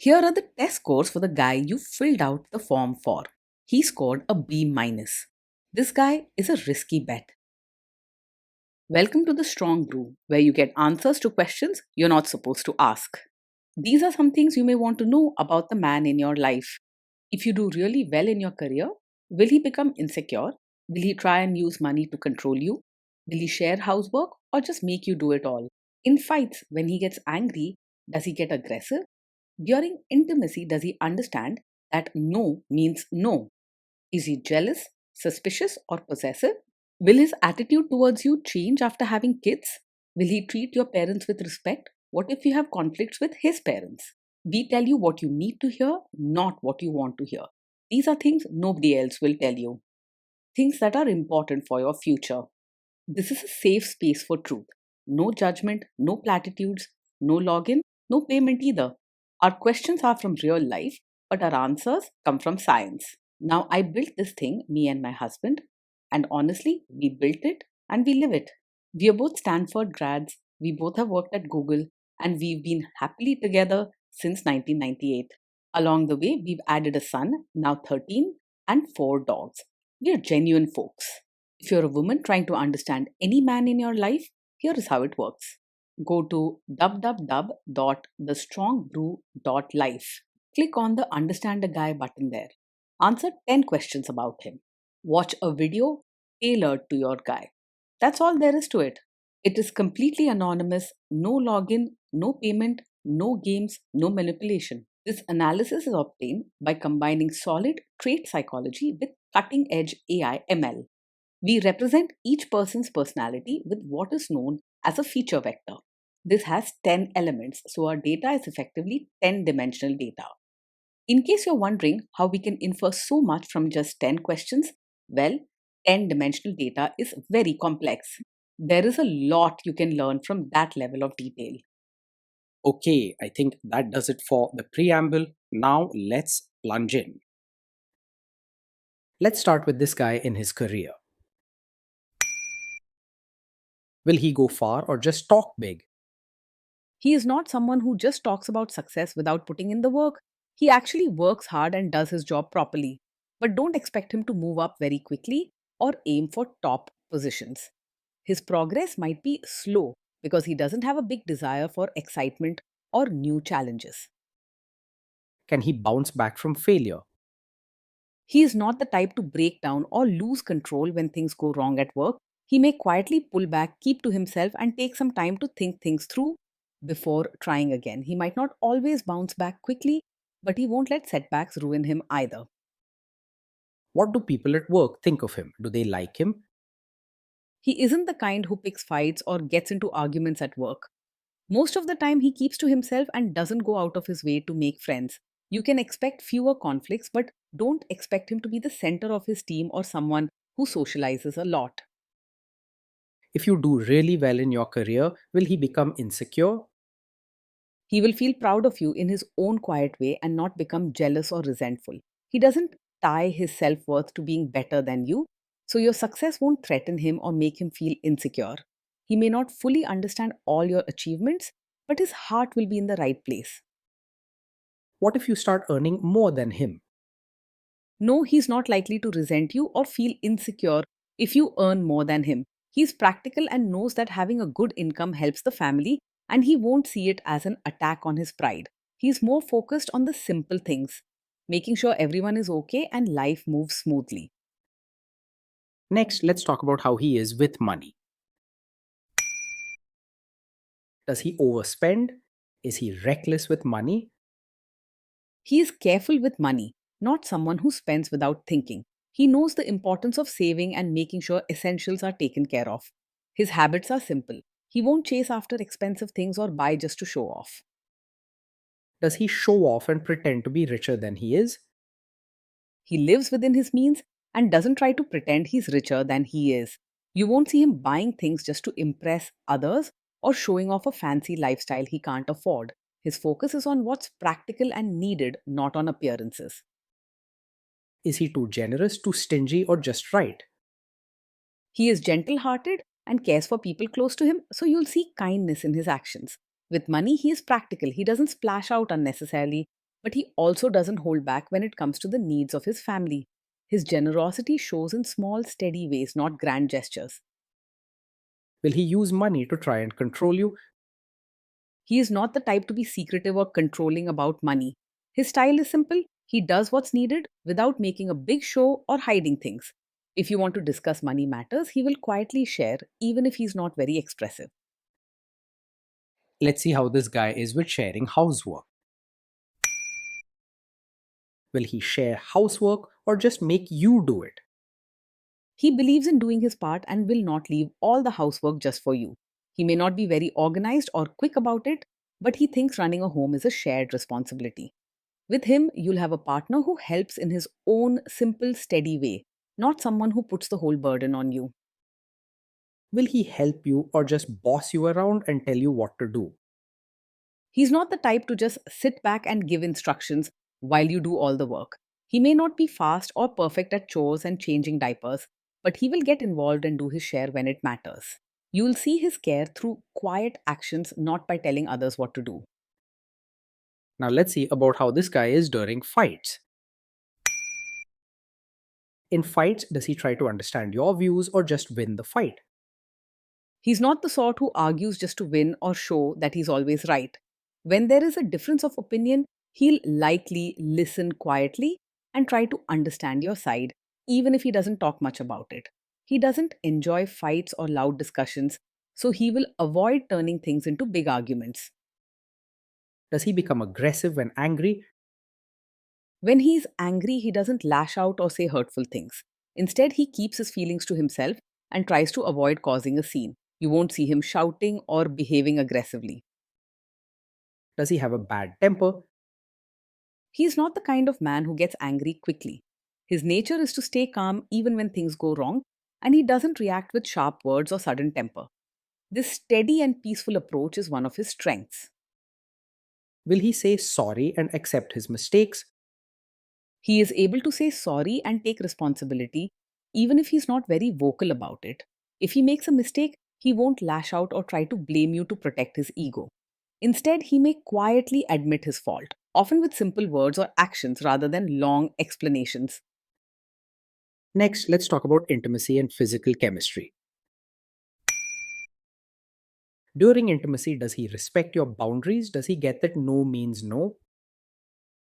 Here are the test scores for the guy you filled out the form for. He scored a B minus. This guy is a risky bet. Welcome to the Strong Brew, where you get answers to questions you're not supposed to ask. These are some things you may want to know about the man in your life. If you do really well in your career, will he become insecure? Will he try and use money to control you? Will he share housework or just make you do it all? In fights, when he gets angry, does he get aggressive? During intimacy, does he understand that no means no? Is he jealous, suspicious, or possessive? Will his attitude towards you change after having kids? Will he treat your parents with respect? What if you have conflicts with his parents? We tell you what you need to hear, not what you want to hear. These are things nobody else will tell you. Things that are important for your future. This is a safe space for truth. No judgment, no platitudes, no login, no payment either. Our questions are from real life, but our answers come from science. Now, I built this thing, me and my husband, and honestly, we built it and we live it. We are both Stanford grads, we both have worked at Google, and we've been happily together since 1998. Along the way, we've added a son, now 13, and 4 dogs. We are genuine folks. If you're a woman trying to understand any man in your life, here is how it works. Go to www.thestrongbrew.life. Click on the Understand a Guy button there. Answer 10 questions about him. Watch a video tailored to your guy. That's all there is to it. It is completely anonymous, no login, no payment, no games, no manipulation. This analysis is obtained by combining solid trait psychology with cutting edge AI ML. We represent each person's personality with what is known as a feature vector. This has 10 elements, so our data is effectively 10-dimensional data. In case you're wondering how we can infer so much from just 10 questions, well, 10-dimensional data is very complex. There is a lot you can learn from that level of detail. Okay, I think that does it for the preamble. Now let's plunge in. Let's start with this guy in his career. Will he go far or just talk big? He is not someone who just talks about success without putting in the work. He actually works hard and does his job properly. But don't expect him to move up very quickly or aim for top positions. His progress might be slow because he doesn't have a big desire for excitement or new challenges. Can he bounce back from failure? He is not the type to break down or lose control when things go wrong at work. He may quietly pull back, keep to himself, and take some time to think things through before trying again. He might not always bounce back quickly, but he won't let setbacks ruin him either. What do people at work think of him? Do they like him? He isn't the kind who picks fights or gets into arguments at work. Most of the time, he keeps to himself and doesn't go out of his way to make friends. You can expect fewer conflicts, but don't expect him to be the center of his team or someone who socializes a lot. If you do really well in your career, will he become insecure? He will feel proud of you in his own quiet way and not become jealous or resentful. He doesn't tie his self worth to being better than you, so your success won't threaten him or make him feel insecure. He may not fully understand all your achievements, but his heart will be in the right place. What if you start earning more than him? No, he's not likely to resent you or feel insecure if you earn more than him. He's practical and knows that having a good income helps the family, and he won't see it as an attack on his pride. He's more focused on the simple things, making sure everyone is okay and life moves smoothly. Next, let's talk about how he is with money. Does he overspend? Is he reckless with money? He is careful with money, not someone who spends without thinking. He knows the importance of saving and making sure essentials are taken care of. His habits are simple. He won't chase after expensive things or buy just to show off. Does he show off and pretend to be richer than he is? He lives within his means and doesn't try to pretend he's richer than he is. You won't see him buying things just to impress others or showing off a fancy lifestyle he can't afford. His focus is on what's practical and needed, not on appearances. Is he too generous, too stingy, or just right? He is gentle hearted and cares for people close to him, so you'll see kindness in his actions. With money, he is practical. He doesn't splash out unnecessarily, But he also doesn't hold back when it comes to the needs of his family. His generosity shows in small, steady ways, not grand gestures. Will he use money to try and control you? He is not the type to be secretive or controlling about money. His style is simple. He does what's needed without making a big show or hiding things. If you want to discuss money matters, he will quietly share, even if he's not very expressive. Let's see how this guy is with sharing housework. Will he share housework or just make you do it? He believes in doing his part and will not leave all the housework just for you. He may not be very organized or quick about it, but he thinks running a home is a shared responsibility. With him, you'll have a partner who helps in his own simple, steady way, not someone who puts the whole burden on you. Will he help you or just boss you around and tell you what to do? He's not the type to just sit back and give instructions while you do all the work. He may not be fast or perfect at chores and changing diapers, but he will get involved and do his share when it matters. You'll see his care through quiet actions, not by telling others what to do. Now let's see about how this guy is during fights. In fights, does he try to understand your views or just win the fight? He's not the sort who argues just to win or show that he's always right. When there is a difference of opinion, he'll likely listen quietly and try to understand your side, even if he doesn't talk much about it. He doesn't enjoy fights or loud discussions, so he will avoid turning things into big arguments. Does he become aggressive when angry? When he's angry, he doesn't lash out or say hurtful things. Instead, he keeps his feelings to himself and tries to avoid causing a scene. You won't see him shouting or behaving aggressively. Does he have a bad temper? He is not the kind of man who gets angry quickly. His nature is to stay calm even when things go wrong, and he doesn't react with sharp words or sudden temper. This steady and peaceful approach is one of his strengths. Will he say sorry and accept his mistakes? He is able to say sorry and take responsibility, even if he's not very vocal about it. If he makes a mistake, he won't lash out or try to blame you to protect his ego. Instead, he may quietly admit his fault, often with simple words or actions rather than long explanations. Next, let's talk about intimacy and physical chemistry. During intimacy, does he respect your boundaries? Does he get that no means no?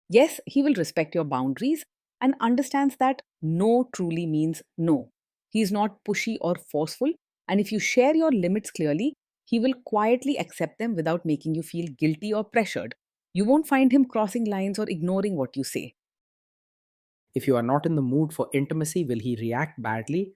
Yes, he will respect your boundaries and understands that no truly means no. He is not pushy or forceful, and if you share your limits clearly, he will quietly accept them without making you feel guilty or pressured. You won't find him crossing lines or ignoring what you say. If you are not in the mood for intimacy, will he react badly?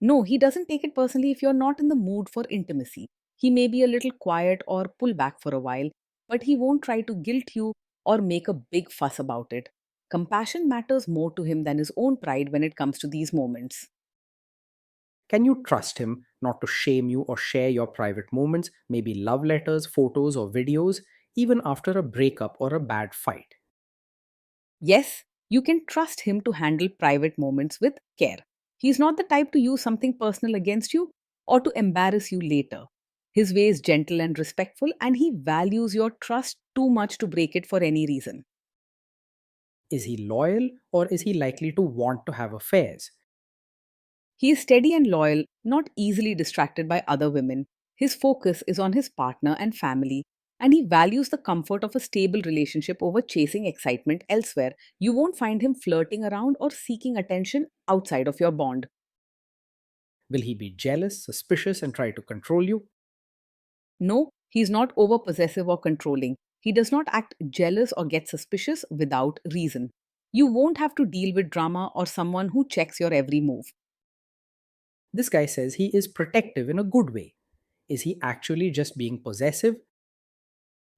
No, he doesn't take it personally if you're not in the mood for intimacy. He may be a little quiet or pull back for a while, but he won't try to guilt you or make a big fuss about it. Compassion matters more to him than his own pride when it comes to these moments. Can you trust him not to shame you or share your private moments, maybe love letters, photos, or videos, even after a breakup or a bad fight? Yes, you can trust him to handle private moments with care. He's not the type to use something personal against you or to embarrass you later. His way is gentle and respectful, and he values your trust too much to break it for any reason. Is he loyal or is he likely to want to have affairs? He is steady and loyal, not easily distracted by other women. His focus is on his partner and family, and he values the comfort of a stable relationship over chasing excitement elsewhere. You won't find him flirting around or seeking attention outside of your bond. Will he be jealous, suspicious, and try to control you? No, he's not over possessive or controlling. He does not act jealous or get suspicious without reason. You won't have to deal with drama or someone who checks your every move. This guy says he is protective in a good way. Is he actually just being possessive?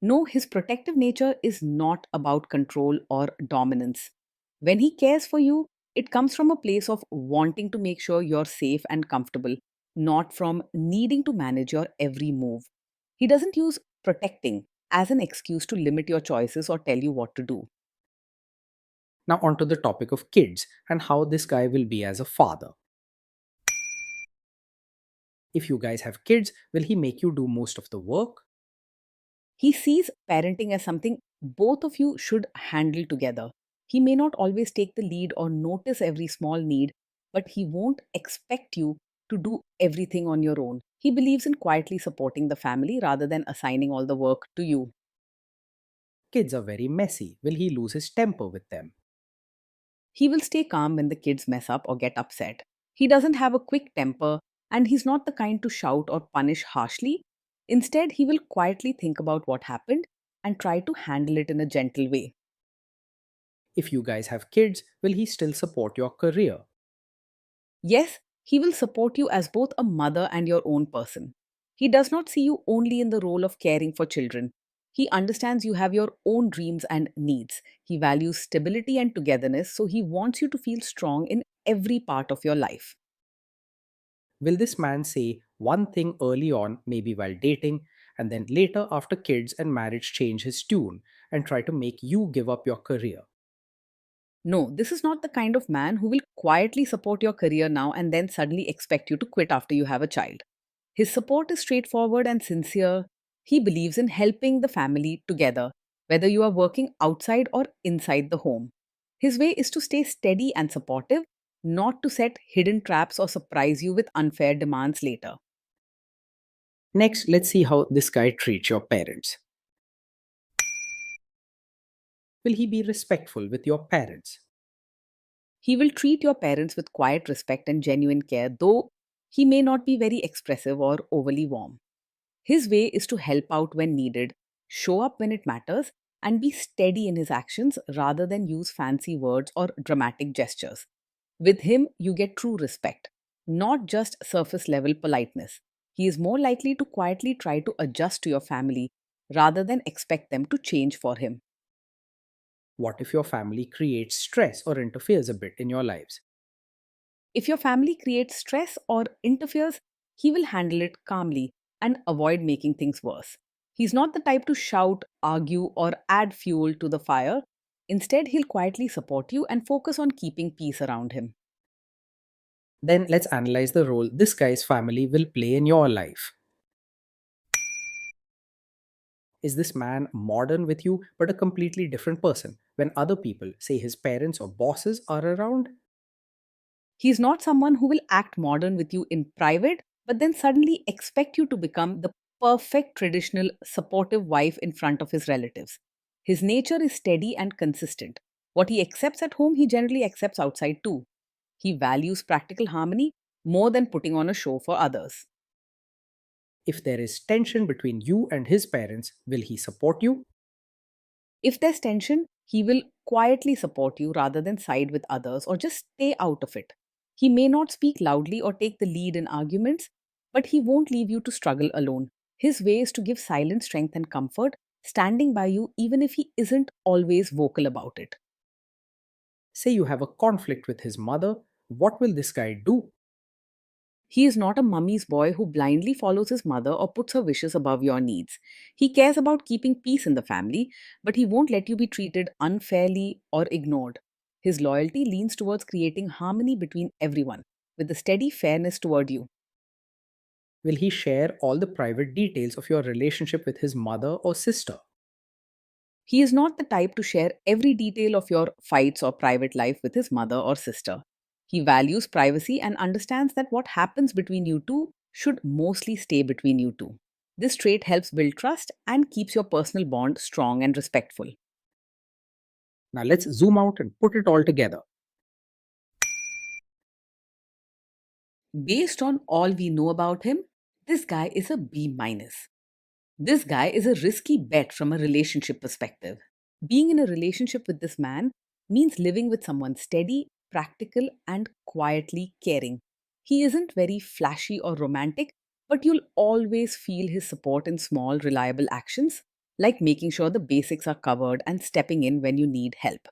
No, his protective nature is not about control or dominance. When he cares for you, it comes from a place of wanting to make sure you're safe and comfortable, not from needing to manage your every move. He doesn't use protecting as an excuse to limit your choices or tell you what to do. Now, onto the topic of kids and how this guy will be as a father. If you guys have kids, will he make you do most of the work? He sees parenting as something both of you should handle together. He may not always take the lead or notice every small need, but he won't expect you to do everything on your own. He believes in quietly supporting the family rather than assigning all the work to you. Kids are very messy. Will he lose his temper with them? He will stay calm when the kids mess up or get upset. He doesn't have a quick temper, and he's not the kind to shout or punish harshly. Instead, he will quietly think about what happened and try to handle it in a gentle way. If you guys have kids, will he still support your career? Yes, he will support you as both a mother and your own person. He does not see you only in the role of caring for children. He understands you have your own dreams and needs. He values stability and togetherness, so he wants you to feel strong in every part of your life. Will this man say one thing early on, maybe while dating, and then later after kids and marriage change his tune and try to make you give up your career? No, this is not the kind of man who will quietly support your career now and then suddenly expect you to quit after you have a child. His support is straightforward and sincere. He believes in helping the family together, whether you are working outside or inside the home. His way is to stay steady and supportive, not to set hidden traps or surprise you with unfair demands later. Next, let's see how this guy treats your parents. Will he be respectful with your parents? He will treat your parents with quiet respect and genuine care, though he may not be very expressive or overly warm. His way is to help out when needed, show up when it matters, and be steady in his actions rather than use fancy words or dramatic gestures. With him, you get true respect, not just surface level politeness. He is more likely to quietly try to adjust to your family rather than expect them to change for him. What if your family creates stress or interferes a bit in your lives? If your family creates stress or interferes, he will handle it calmly and avoid making things worse. He's not the type to shout, argue, or add fuel to the fire. Instead, he'll quietly support you and focus on keeping peace around him. Then let's analyze the role this guy's family will play in your life. Is this man modern with you but a completely different person when other people, say his parents or bosses, are around? He's not someone who will act modern with you in private, but then suddenly expect you to become the perfect traditional supportive wife in front of his relatives. His nature is steady and consistent. What he accepts at home, he generally accepts outside too. He values practical harmony more than putting on a show for others. If there is tension between you and his parents, will he support you? If there's tension, he will quietly support you rather than side with others or just stay out of it. He may not speak loudly or take the lead in arguments, but he won't leave you to struggle alone. His way is to give silent strength and comfort, standing by you even if he isn't always vocal about it. Say you have a conflict with his mother, what will this guy do? He is not a mummy's boy who blindly follows his mother or puts her wishes above your needs. He cares about keeping peace in the family, but he won't let you be treated unfairly or ignored. His loyalty leans towards creating harmony between everyone, with a steady fairness toward you. Will he share all the private details of your relationship with his mother or sister? He is not the type to share every detail of your fights or private life with his mother or sister. He values privacy and understands that what happens between you two should mostly stay between you two. This trait helps build trust and keeps your personal bond strong and respectful. Now let's zoom out and put it all together. Based on all we know about him, this guy is a B minus. This guy is a risky bet from a relationship perspective. Being in a relationship with this man means living with someone steady, practical, and quietly caring. He isn't very flashy or romantic, but you'll always feel his support in small, reliable actions, like making sure the basics are covered and stepping in when you need help.